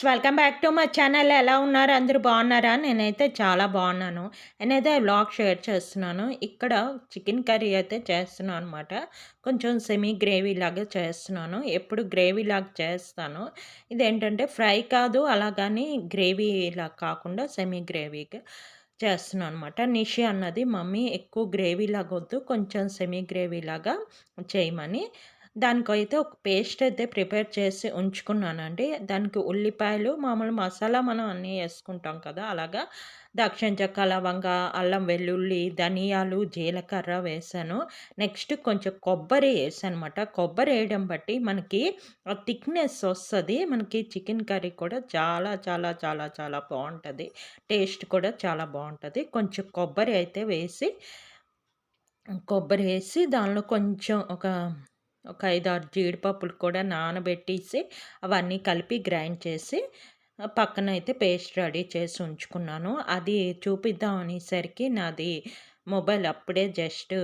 Welcome back to my channel. ఎలా ఉన్నారు? అందరూ బాగున్నారా? నేనైతే చాలా బాగున్నాను. నేనైతే వ్లాగ్ షేర్ చేస్తున్నాను. ఇక్కడ చికెన్ కర్రీ అయితే చేస్తున్నాను అనమాట. కొంచెం సెమీ గ్రేవీ లాగా చేస్తున్నాను. ఎప్పుడు గ్రేవీ లాగా చేస్తాను. ఇదేంటంటే ఫ్రై కాదు, అలాగని గ్రేవీ ఇలా కాకుండా సెమీ గ్రేవీగా చేస్తున్నాను అనమాట. నిషి అన్నది మమ్మీ ఎక్కువ గ్రేవీ లాగా వద్దు, కొంచెం సెమీ గ్రేవీ లాగా చేయమని. దానికైతే ఒక పేస్ట్ అయితే ప్రిపేర్ చేసి ఉంచుకున్నానండి. దానికి ఉల్లిపాయలు, మామూలు మసాలా మనం అన్నీ యేసుకుంటాం కదా! అలాగా దాల్చిన చెక్క, లవంగ, అల్లం వెల్లుల్లి, ధనియాలు, జీలకర్ర వేశాను. నెక్స్ట్ కొంచెం కొబ్బరి యేసానమాట. కొబ్బరి యేయడం బట్టి మనకి థిక్‌నెస్ ఒస్తది. మనకి చికెన్ కర్రీ కూడా చాలా చాలా చాలా చాలా బావుంటది. టేస్ట్ కూడా చాలా బావుంటది. కొంచెం కొబ్బరి అయితే వేసి కొబ్బరేసి దానిలో కొంచెం ఒక 5, 6 జీడిపప్పులు కూడా నానబెట్టేసి అవన్నీ కలిపి గ్రైండ్ చేసి పక్కనైతే పేస్ట్ రెడీ చేసి ఉంచుకున్నాను. అది చూపిద్దాం అనేసరికి నాది మొబైల్ అప్పుడే జస్ట్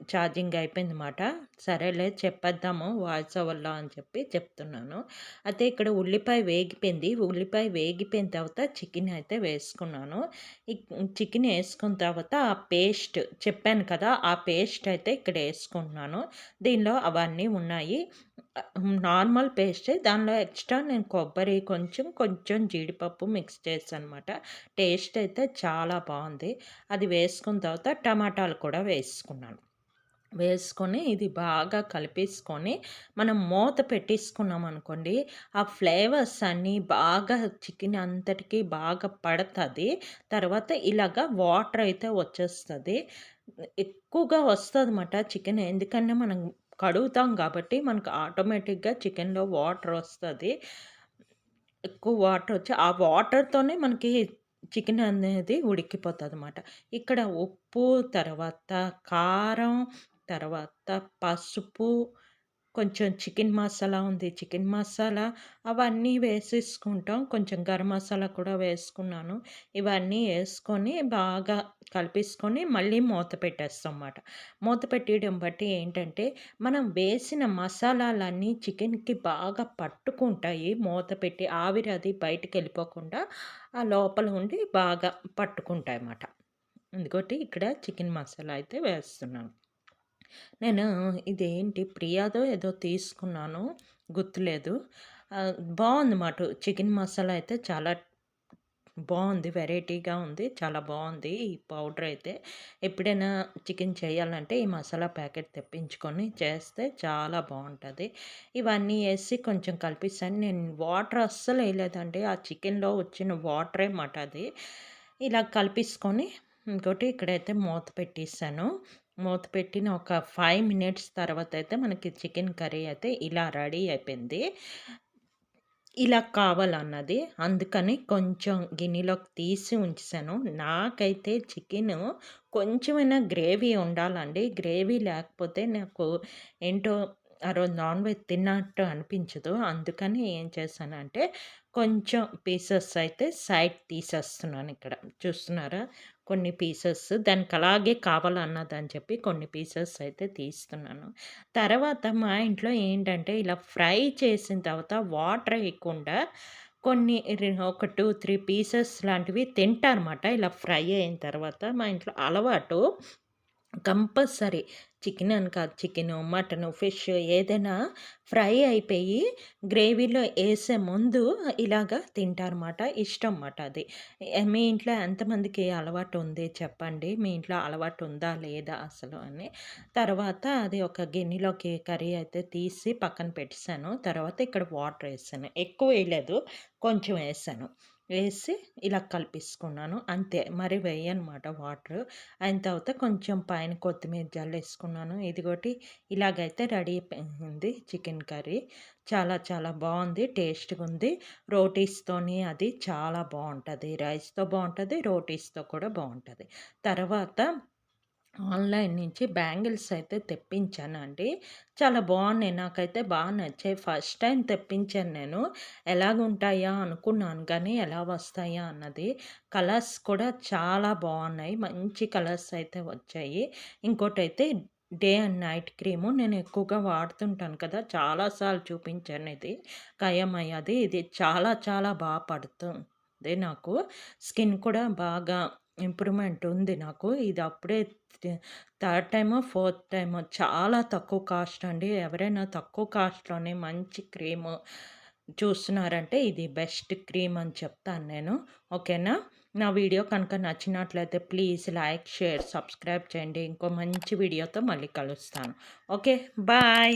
ఛార్జింగ్ అయిపోయిందన్నమాట. సరేలే చెప్పేద్దాము వాయిస్ ఓవర్‌లో అని చెప్పి చెప్తున్నాను. అయితే ఇక్కడ ఉల్లిపాయ వేగిపోయింది. ఉల్లిపాయ వేగిపోయిన తర్వాత చికెన్ అయితే వేసుకున్నాను. ఇక్ చికెన్ యేసుకున్న తర్వాత ఆ పేస్ట్ చెప్పాను కదా! ఆ పేస్ట్ అయితే ఇక్కడ యేసుకుంటున్నాను. దీనిలో అవన్నీ ఉన్నాయి. నార్మల్ పేస్టే. దానిలో ఎక్స్‌ట్రా నేను కొబ్బరి కొంచెం జీడిపప్పు మిక్స్ చేశాననమాట. టేస్ట్ అయితే చాలా బావుంది. అది వేసుకున్న తర్వాత టమాటాలు కూడా వేసుకున్నాను. వేసుకొని ఇది బాగా కలిపేసుకొని మనం మూత పెట్టేసుకున్నామనుకోండి, ఆ ఫ్లేవర్స్ అన్నీ బాగా చికెన్ అంతటికి బాగా పడతది. తర్వాత ఇలాగ వాటర్ అయితే వచ్చేస్తది. ఎక్కువగా వస్తదనమాట చికెన్. ఎందుకంటే మనం కడుగుతాం కాబట్టి మనకు ఆటోమేటిక్‌గా చికెన్‌లో వాటర్ వస్తది. ఎక్కువ వాటర్ వచ్చి ఆ వాటర్‌తోనే మనకి చికెన్ అనేది ఉడికిపోతదనమాట. ఇక్కడ ఉప్పు, తర్వాత కారం, తర్వాత పసుపు, కొంచెం చికెన్ మసాలా ఉంది. చికెన్ మసాలా అవన్నీ వేసేసుకుంటాం. కొంచెం గరం మసాలా కూడా వేసుకున్నాను. ఇవన్నీ యేసుకొని బాగా కలిపేసుకొని మళ్ళీ మూత పెట్టేస్తాం మాట. మూత పెట్టేయడం బట్టి ఏంటంటే, మనం వేసిన మసాలాలన్నీ చికెన్‌కి బాగా పట్టుకుంటాయి. మూత పెట్టి ఆవిరి అది బయటికెళ్ళిపోకుండా ఆ లోపల ఉండి బాగా పట్టుకుంటాయన్నమాట. ఇంకోటి ఇక్కడ చికెన్ మసాలా అయితే వేస్తున్నాను. నేను ఇదేంటి ప్రియాదో ఏదో తీసుకున్నాను. గుర్తులేదు. బావుంది చికెన్ మసాలా అయితే చాలా బావుంది. వెరైటీగా ఉంది. చాలా బావుంది ఈ పౌడర్ అయితే. ఎప్పుడైనా చికెన్ చేయాలంటే ఈ మసాలా ప్యాకెట్ తెప్పించుకొని చేస్తే చాలా బావుంటది. ఇవన్నీ ఏసి కొంచెం కలిపేసాను. నేను వాటర్ అస్సలేయలేదండి. ఆ చికెన్‌లో వచ్చిన వాటరే మాట అది. ఇలా కలిపేసుకొని ఇంకోటి ఇక్కడైతే మూత పెట్టేసాను. మూత పెట్టిన ఒక 5 మినిట్స్ తర్వాతయితే మనకి చికెన్ కర్రీ అయితే ఇలా రెడీ అయిపోయింది. ఇలా కావాలన్నది. అందుకని కొంచెం గిన్నెలోకి తీసి ఉంచేసాను. నాకైతే చికెను కొంచెమైనా గ్రేవీ ఉండాలండి. గ్రేవీ లేకపోతే నాకు ఏంటో ఆ రోజు నాన్ వెజ్ తిన్నట్టు అనిపించదు. అందుకని ఏం చేశానంటే కొంచెం పీసెస్ అయితే సైడ్ తీసేస్తున్నానిక్కడ. చూస్తున్నారా? కొన్ని పీసెస్ దానికి అలాగే కావాలన్నదని చెప్పి కొన్ని పీసెస్ అయితే తీస్తున్నాను. తర్వాత మా ఇంట్లో ఏంటంటే, ఇలా ఫ్రై చేసిన తర్వాత వాటర్ ఎయకుండా ఒక 2, 3 పీసెస్ లాంటివి తింటారన్నమాట. ఇలా ఫ్రై అయిన తర్వాత మా ఇంట్లో అలవాటు. కంపల్సరీ చికెన్ అని కాదు, చికెను, మటను, ఫిష్ ఏదైనా ఫ్రై అయిపోయి గ్రేవీలో ఏసే ముందు ఇలాగా తింటారన్నమాట. ఇష్టం మాట అది. మీ ఇంట్లో ఎంతమందికి అలవాటు ఉంది చెప్పండి? మీ ఇంట్లో అలవాటు ఉందా? లేదా అసలు అని. తర్వాత అది ఒక గిన్నెలోకి కర్రీ అయితే తీసి పక్కన పెట్టేసాను. తర్వాత ఇక్కడ వాటర్ ఏసాను. ఎక్కువ వేయలేదు. కొంచెం ఏసాను. వేసి ఇలా కలిపేసుకున్నాను. అంతే. మరి వేయనమాట వాటరు. అయిన తర్వాత కొంచెం పైన కొత్తిమీర జల్లేసుకున్నాను. ఇదిగోటి ఇలాగైతే రెడీ అయిపోయింది చికెన్ కర్రీ. చాలా చాలా బావుంది. టేస్ట్‌గుంది. రోటీస్‌తోని అది చాలా బావుంటది. రైస్‌తో బావుంటది. రోటీస్‌తో కూడా బావుంటది. తర్వాత ఆన్‌లైన్ నుంచి బ్యాంగిల్స్ అయితే తెప్పించానండి. చాలా బావున్నాయి. నాకైతే నచ్చాయి. ఫస్ట్ టైమ్ తెప్పించాను నేను. ఎలాగుంటాయా అనుకున్నాను గానీ, ఎలా వస్తాయా అన్నది. కలర్స్ కూడా చాలా బావున్నాయి. మంచి కలర్స్ అయితే వచ్చాయి. ఇంకోటైతే డే అండ్ నైట్ క్రీము నేను ఎక్కువగా వాడుతుంటాను కదా! చాలా సార్లు చూపించాను ఇది. కయమయ్యది. ఇది చాలా చాలా పడుతుంది నాకు. స్కిన్ కూడా బాగా ఇంప్రూవ్‌మెంట్ ఉంది నాకు. ఇది అప్పుడే థ్ థర్డ్ టైమో, ఫోర్త్ టైమో చాలా తక్కువ కాస్ట్ అండి. ఎవరైనా తక్కువ కాస్ట్‌లోనే మంచి క్రీము చూస్తున్నారంటే ఇది బెస్ట్ క్రీమ్ అని చెప్తాను నేను. ఓకేనా? నా వీడియో కనుక నచ్చినట్లయితే ప్లీజ్ లైక్, షేర్, సబ్స్క్రైబ్ చేయండి. ఇంకో మంచి వీడియోతో మళ్ళీ కలుస్తాను. ఓకే. బాయ్.